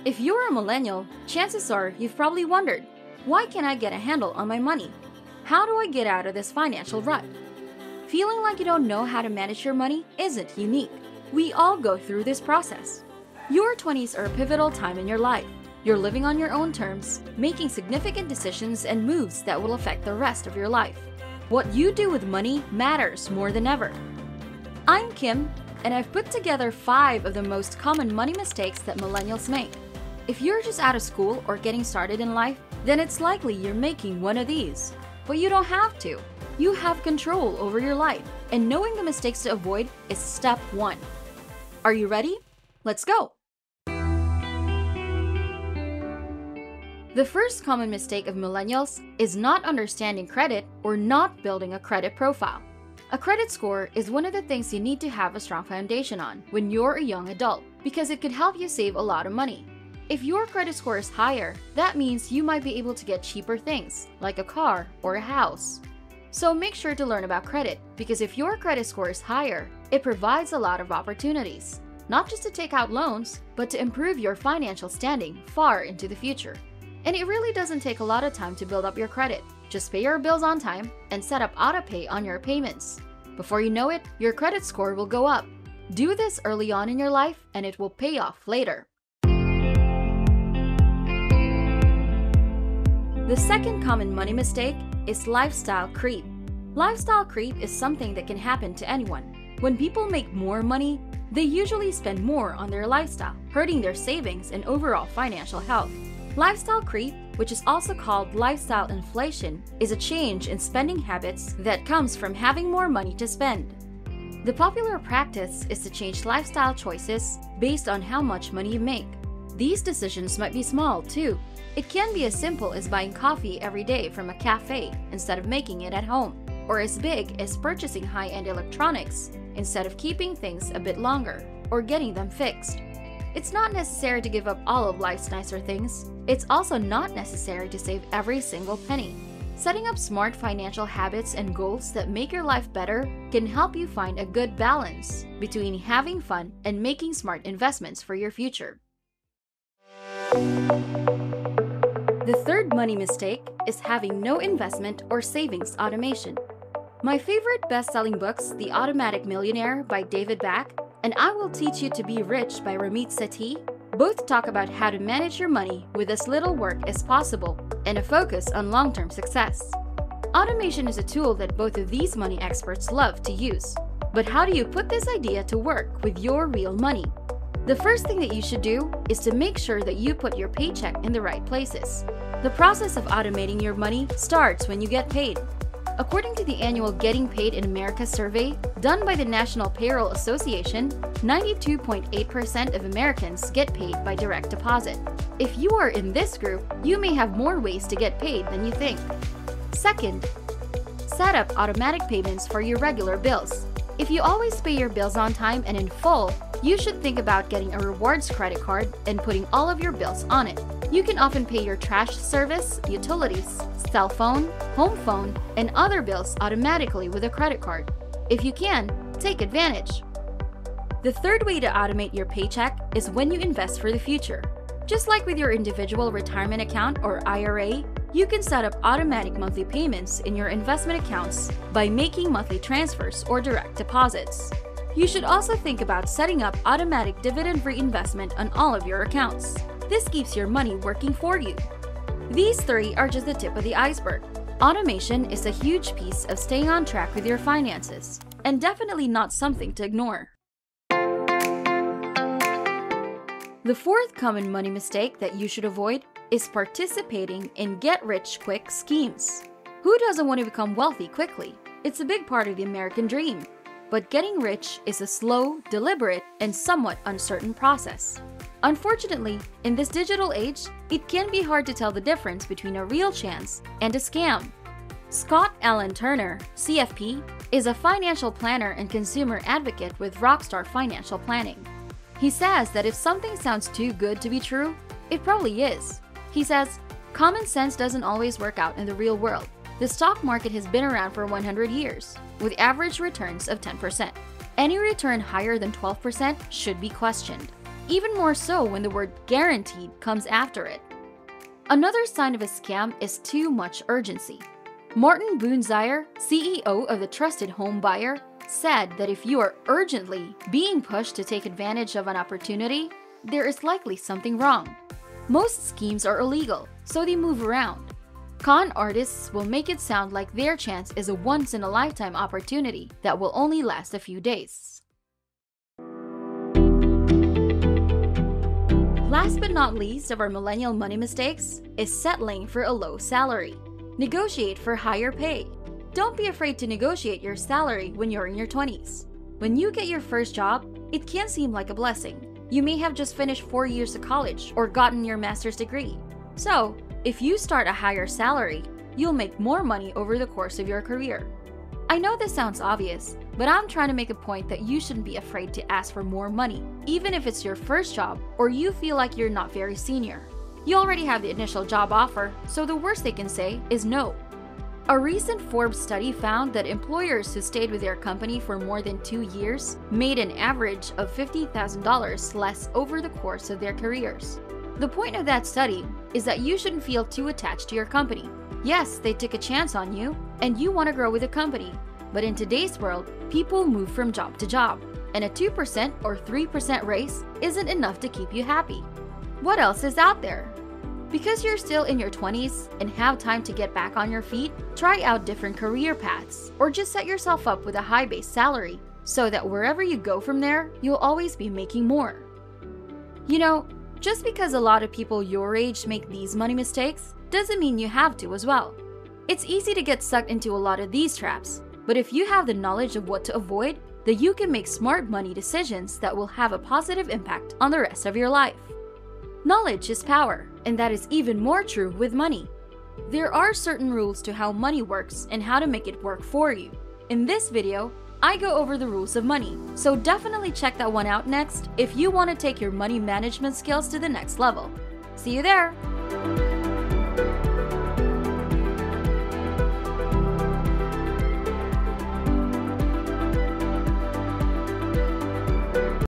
If you're a millennial, chances are you've probably wondered, why can't I get a handle on my money? How do I get out of this financial rut? Feeling like you don't know how to manage your money isn't unique. We all go through this process. Your 20s are a pivotal time in your life. You're living on your own terms, making significant decisions and moves that will affect the rest of your life. What you do with money matters more than ever. I'm Kim, and I've put together 5 of the most common money mistakes that millennials make. If you're just out of school or getting started in life, then it's likely you're making one of these. But you don't have to. You have control over your life, and knowing the mistakes to avoid is step 1. Are you ready? Let's go! The first common mistake of millennials is not understanding credit or not building a credit profile. A credit score is one of the things you need to have a strong foundation on when you're a young adult, because it could help you save a lot of money. If your credit score is higher, that means you might be able to get cheaper things, like a car or a house. So make sure to learn about credit, because if your credit score is higher, it provides a lot of opportunities, not just to take out loans, but to improve your financial standing far into the future. And it really doesn't take a lot of time to build up your credit. Just pay your bills on time and set up auto-pay on your payments. Before you know it, your credit score will go up. Do this early on in your life and it will pay off later. The second common money mistake is lifestyle creep. Lifestyle creep is something that can happen to anyone. When people make more money, they usually spend more on their lifestyle, hurting their savings and overall financial health. Lifestyle creep, which is also called lifestyle inflation, is a change in spending habits that comes from having more money to spend. The popular practice is to change lifestyle choices based on how much money you make. These decisions might be small too. It can be as simple as buying coffee every day from a cafe instead of making it at home, or as big as purchasing high-end electronics instead of keeping things a bit longer or getting them fixed. It's not necessary to give up all of life's nicer things. It's also not necessary to save every single penny. Setting up smart financial habits and goals that make your life better can help you find a good balance between having fun and making smart investments for your future. The third money mistake is having no investment or savings automation. My favorite best-selling books, The Automatic Millionaire by David Back and I Will Teach You to Be Rich by Ramit Sethi, both talk about how to manage your money with as little work as possible and a focus on long-term success. Automation is a tool that both of these money experts love to use. But how do you put this idea to work with your real money? The first thing that you should do is to make sure that you put your paycheck in the right places. The process of automating your money starts when you get paid. According to the annual Getting Paid in America survey done by the National Payroll Association, 92.8% of Americans get paid by direct deposit. If you are in this group, you may have more ways to get paid than you think. Second, set up automatic payments for your regular bills. If you always pay your bills on time and in full, you should think about getting a rewards credit card and putting all of your bills on it. You can often pay your trash service, utilities, cell phone, home phone, and other bills automatically with a credit card. If you can, take advantage. The third way to automate your paycheck is when you invest for the future. Just like with your individual retirement account or IRA, you can set up automatic monthly payments in your investment accounts by making monthly transfers or direct deposits. You should also think about setting up automatic dividend reinvestment on all of your accounts. This keeps your money working for you. These 3 are just the tip of the iceberg. Automation is a huge piece of staying on track with your finances, and definitely not something to ignore. The fourth common money mistake that you should avoid is participating in get-rich-quick schemes. Who doesn't want to become wealthy quickly? It's a big part of the American dream. But getting rich is a slow, deliberate, and somewhat uncertain process. Unfortunately, in this digital age, it can be hard to tell the difference between a real chance and a scam. Scott Allen Turner, CFP, is a financial planner and consumer advocate with Rockstar Financial Planning. He says that if something sounds too good to be true, it probably is. He says, common sense doesn't always work out in the real world. The stock market has been around for 100 years, with average returns of 10%. Any return higher than 12% should be questioned. even more so when the word guaranteed comes after it. Another sign of a scam is too much urgency. Martin Boonzire, CEO of the Trusted Home Buyer, said that if you are urgently being pushed to take advantage of an opportunity, there is likely something wrong. Most schemes are illegal, so they move around. Con artists will make it sound like their chance is a once-in-a-lifetime opportunity that will only last a few days. Last but not least of our millennial money mistakes is settling for a low salary. Negotiate for higher pay. Don't be afraid to negotiate your salary when you're in your 20s. When you get your first job, it can seem like a blessing. You may have just finished 4 years of college or gotten your master's degree. So, if you start a higher salary, you'll make more money over the course of your career. I know this sounds obvious, but I'm trying to make a point that you shouldn't be afraid to ask for more money, even if it's your first job or you feel like you're not very senior. You already have the initial job offer, so the worst they can say is no. A recent Forbes study found that employers who stayed with their company for more than 2 years made an average of $50,000 less over the course of their careers. The point of that study is that you shouldn't feel too attached to your company. Yes, they took a chance on you, and you want to grow with the company. But in today's world, people move from job to job, and a 2% or 3% raise isn't enough to keep you happy. What else is out there? Because you're still in your 20s and have time to get back on your feet, try out different career paths, or just set yourself up with a high base salary so that wherever you go from there, you'll always be making more. You know, just because a lot of people your age make these money mistakes doesn't mean you have to as well. It's easy to get sucked into a lot of these traps, but if you have the knowledge of what to avoid, then you can make smart money decisions that will have a positive impact on the rest of your life. Knowledge is power, and that is even more true with money. There are certain rules to how money works and how to make it work for you. In this video, I go over the rules of money, so definitely check that one out next if you want to take your money management skills to the next level. See you there!